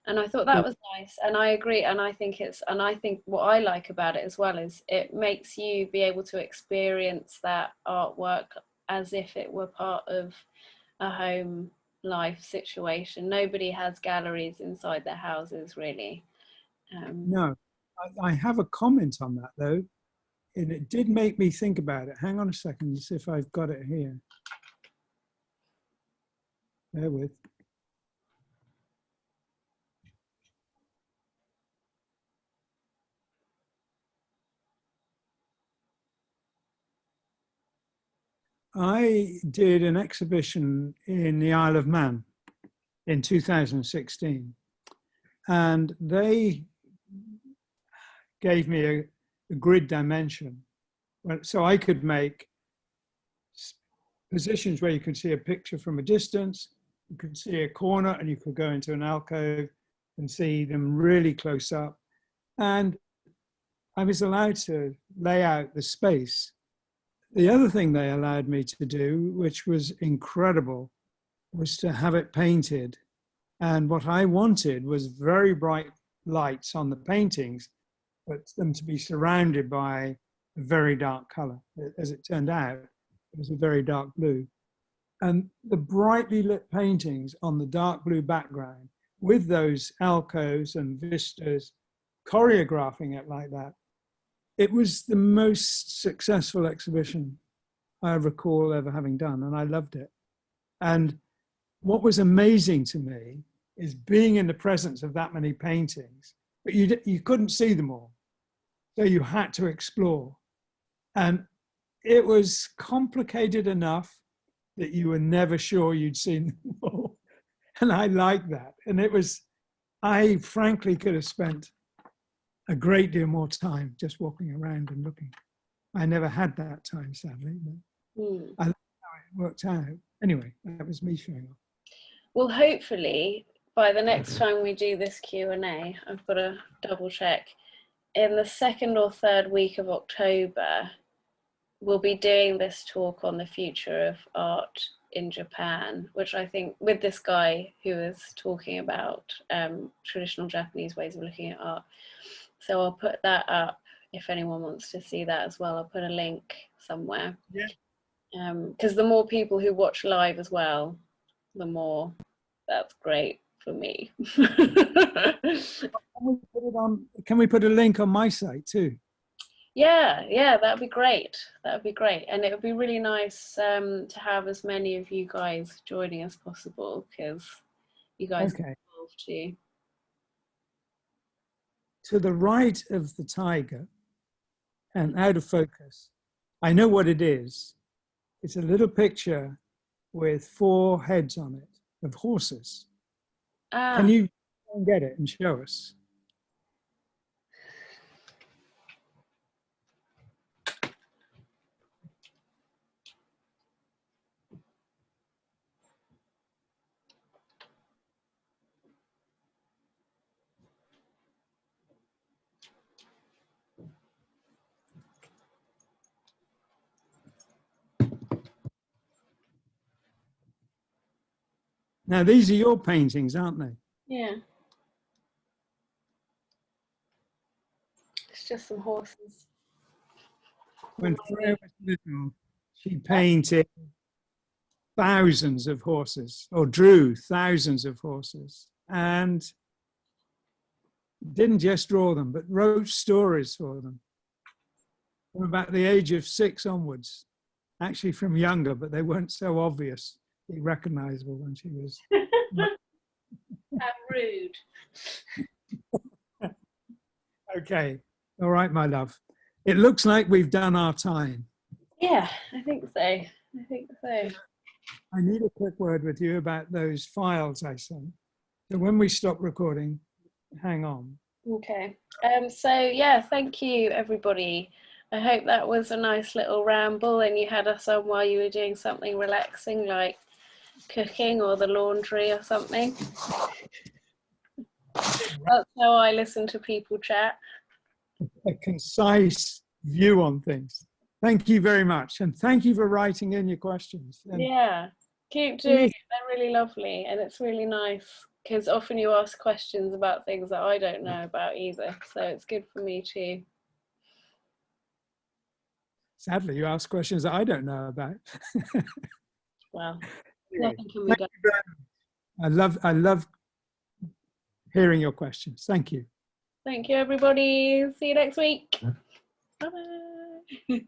And I thought that was nice, and I agree, and I think what I like about it as well is it makes you be able to experience that artwork as if it were part of a home life situation. Nobody has galleries inside their houses, really. No, I have a comment on that though, and it did make me think about it. Hang on a second to see if I've got it here. Bear with. I did an exhibition in the Isle of Man in 2016, and they gave me a grid dimension So I could make positions where you could see a picture from a distance, you could see a corner, and you could go into an alcove and see them really close up. And I was allowed to lay out the space. The other thing they allowed me to do, which was incredible, was to have it painted. And what I wanted was very bright lights on the paintings, but them to be surrounded by a very dark color. As it turned out, it was a very dark blue. And the brightly lit paintings on the dark blue background with those alcoves and vistas, choreographing it like that, it was the most successful exhibition I recall ever having done, and I loved it. And what was amazing to me is being in the presence of that many paintings, but you couldn't see them all. So you had to explore. And it was complicated enough that you were never sure you'd seen them all. And I liked that. And I frankly could have spent a great deal more time just walking around and looking. I never had that time, sadly. But I loved how it worked out. Anyway, that was me showing off. Well, hopefully by the next time we do this Q&A, I've got to double check, in the 2nd or 3rd week of October, we'll be doing this talk on the future of art in Japan, which I think with this guy who is talking about traditional Japanese ways of looking at art. So I'll put that up if anyone wants to see that as well. I'll put a link somewhere. Yeah. Because the more people who watch live as well, the more that's great for me. Can we put a link on my site too? Yeah, that'd be great. That'd be great. And it would be really nice to have as many of you guys joining as possible, because you guys are involved too. To the right of the tiger and out of focus, I know what it is. It's a little picture with 4 heads on it of horses. Can you get it and show us? Now, these are your paintings, aren't they? Yeah. It's just some horses. When Freya was little, she painted thousands of horses, or drew thousands of horses, and didn't just draw them, but wrote stories for them from about the age of 6 onwards, actually from younger, but they weren't so obviously recognizable when she was. How rude. Okay, all right, my love. It looks like we've done our time. Yeah, I think so. I need a quick word with you about those files I sent. So when we stop recording, hang on. Okay. So yeah, thank you everybody. I hope that was a nice little ramble and you had us on while you were doing something relaxing like cooking or the laundry or something. That's how I listen to people chat. A concise view on things. Thank you very much. And thank you for writing in your questions. And yeah, keep doing it. They're really lovely. And it's really nice because often you ask questions about things that I don't know about either. So it's good for me too. Sadly, you ask questions that I don't know about. Well, anyway, nothing can be done. I love hearing your questions. Thank you. Thank you, everybody. See you next week. Bye-bye.